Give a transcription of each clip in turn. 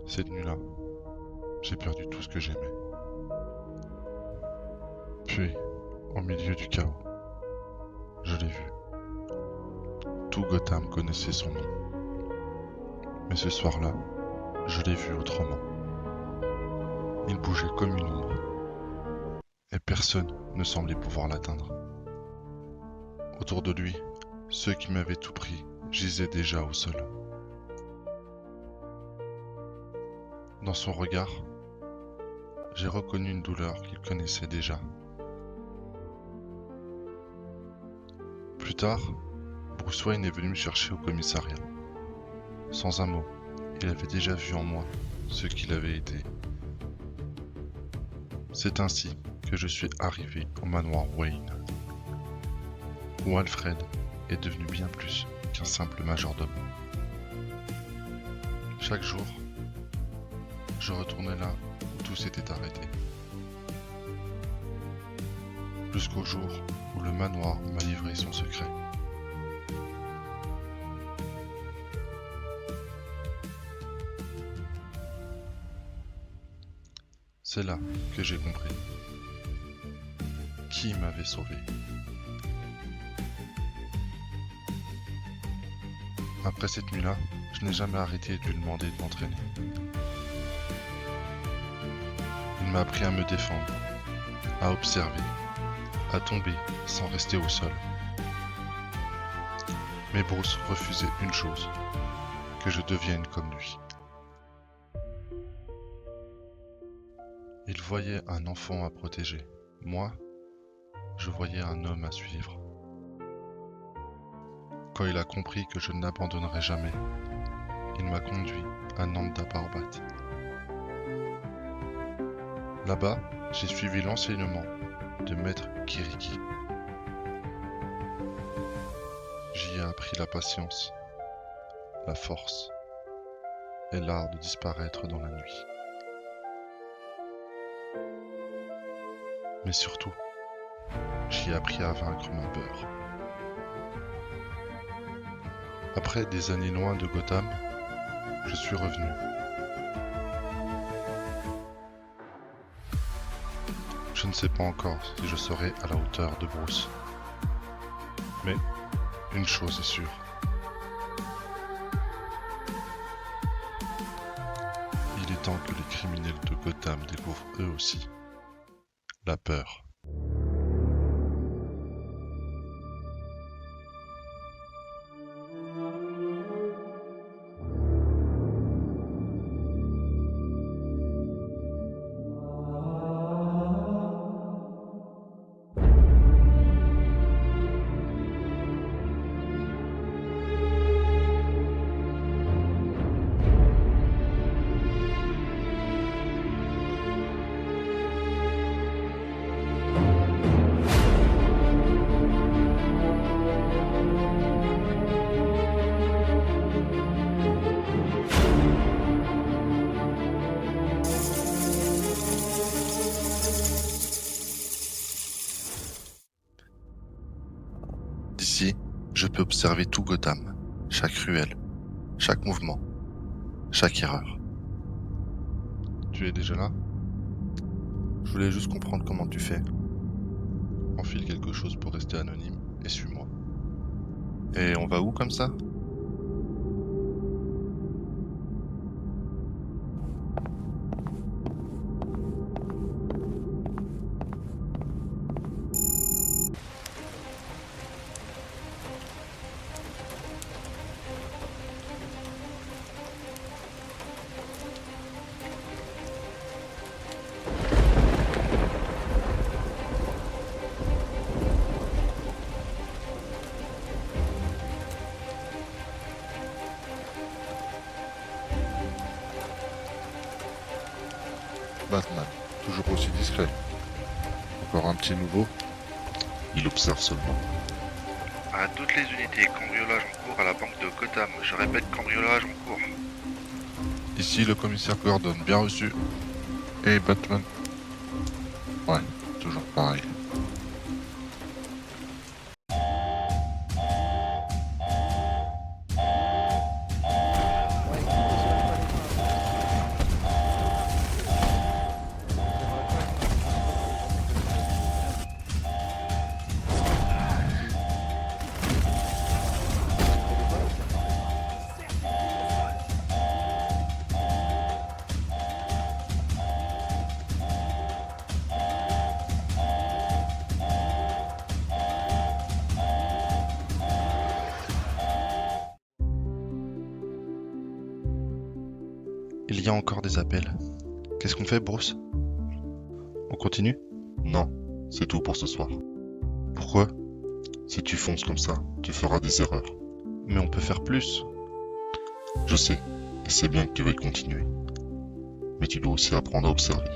Cette nuit-là, j'ai perdu tout ce que j'aimais. Puis, au milieu du chaos, je l'ai vu. Tout Gotham connaissait son nom. Mais ce soir-là, je l'ai vu autrement. Il bougeait comme une ombre. Et personne ne semblait pouvoir l'atteindre. Autour de lui, ceux qui m'avaient tout pris gisaient déjà au sol. Dans son regard, j'ai reconnu une douleur qu'il connaissait déjà. Plus tard, Bruce Wayne est venu me chercher au commissariat. Sans un mot, il avait déjà vu en moi ce qu'il avait été. C'est ainsi que je suis arrivé au manoir Wayne, où Alfred est devenu bien plus qu'un simple majordome. Chaque jour, je retournais là où tout s'était arrêté. Jusqu'au jour où le manoir m'a livré son secret. C'est là que j'ai compris qui m'avait sauvé. Après cette nuit-là, je n'ai jamais arrêté de lui demander de m'entraîner. Il m'a appris à me défendre, à observer, à tomber sans rester au sol. Mais Bruce refusait une chose, que je devienne comme lui. Il voyait un enfant à protéger. Moi, je voyais un homme à suivre. Quand il a compris que je ne l'abandonnerais jamais, il m'a conduit à Nanda Parbat. Là-bas, j'ai suivi l'enseignement de Maître Kiriki. J'y ai appris la patience, la force et l'art de disparaître dans la nuit. Mais surtout, j'y ai appris à vaincre ma peur. Après des années loin de Gotham, je suis revenu. Je ne sais pas encore si je serai à la hauteur de Bruce. Mais une chose est sûre. Il est temps que les criminels de Gotham découvrent eux aussi la peur. D'ici, je peux observer tout Gotham, chaque ruelle, chaque mouvement, chaque erreur. Tu es déjà là? Je voulais juste comprendre comment tu fais. Enfile quelque chose pour rester anonyme et suis-moi. Et on va où comme ça? Batman, toujours aussi discret. Encore un petit nouveau. Il observe seulement. À toutes les unités, cambriolage en cours à la banque de Gotham. Je répète, cambriolage en cours. Ici le commissaire Gordon, bien reçu. Et Batman. Ouais, toujours pareil. Il y a encore des appels. Qu'est-ce qu'on fait, Bruce? On continue? Non, c'est tout pour ce soir. Pourquoi? Si tu fonces comme ça, tu feras des erreurs. Mais on peut faire plus. Je sais, et c'est bien que tu veuilles continuer. Mais tu dois aussi apprendre à observer,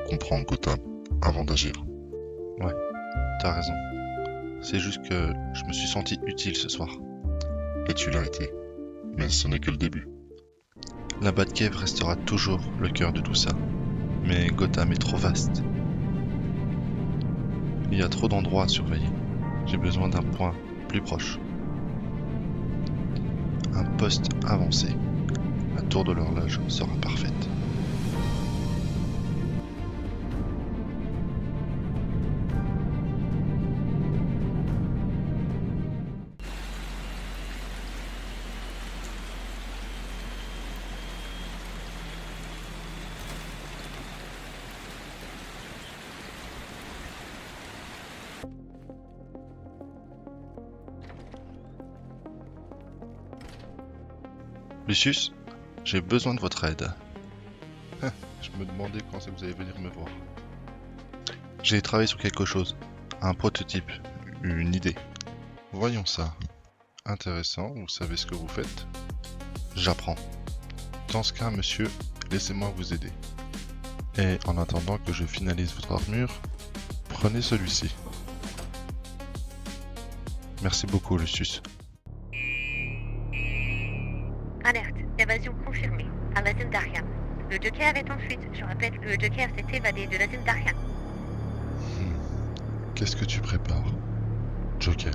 comprendre Gotham, avant d'agir. T'as raison. C'est juste que je me suis senti utile ce soir. Et tu l'as été. Mais ce n'est que le début. La Batcave restera toujours le cœur de tout ça. Mais Gotham est trop vaste. Il y a trop d'endroits à surveiller. J'ai besoin d'un point plus proche. Un poste avancé. La tour de l'horloge sera parfaite. Lucius, j'ai besoin de votre aide. Je me demandais quand vous allez venir me voir. J'ai travaillé sur quelque chose, un prototype, une idée. Voyons ça. Intéressant, vous savez ce que vous faites? J'apprends. Dans ce cas, monsieur, laissez-moi vous aider. Et en attendant que je finalise votre armure, prenez celui-ci. Merci beaucoup, Lucius. Alerte, évasion confirmée à la zone d'Arkham. Le Joker est en fuite. Je rappelle que le Joker s'est évadé de la zone d'Arkham. Qu'est-ce que tu prépares, Joker?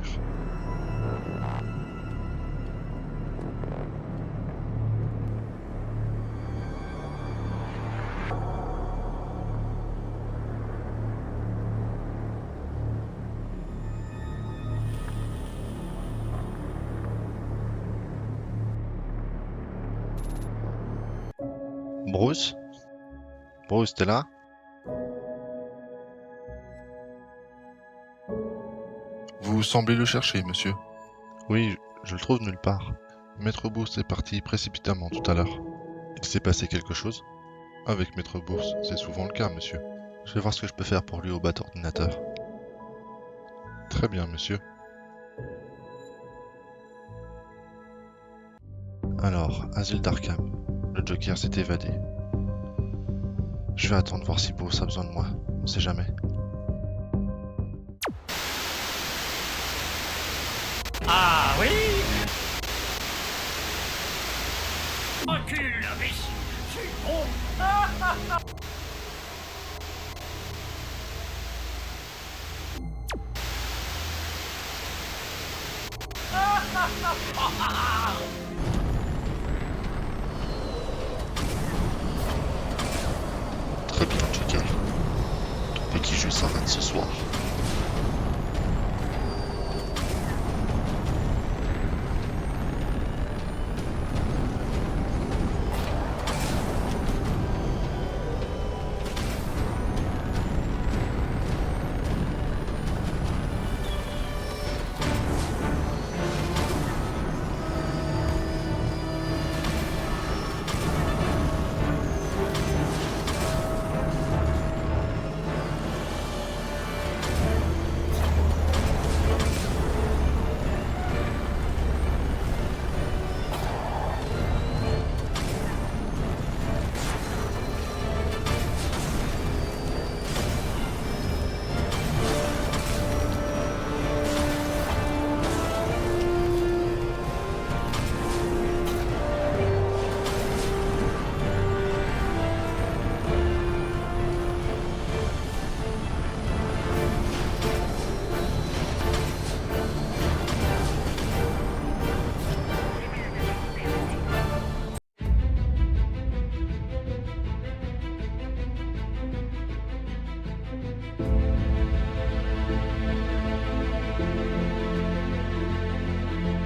Bruce? Bruce, t'es là? Vous semblez le chercher, monsieur. Oui, je le trouve nulle part. Maître Bruce est parti précipitamment tout à l'heure. Il s'est passé quelque chose? Avec Maître Bruce, c'est souvent le cas, monsieur. Je vais voir ce que je peux faire pour lui au bas ordinateur. Très bien, monsieur. Alors, asile d'Arkham. Le Joker s'est évadé. Je vais attendre voir si Bruce a besoin de moi. On sait jamais. Ah oui. Recule, imbécile. Je suis bon. Très bien, Joker. Ton petit jeu s'arrête ce soir.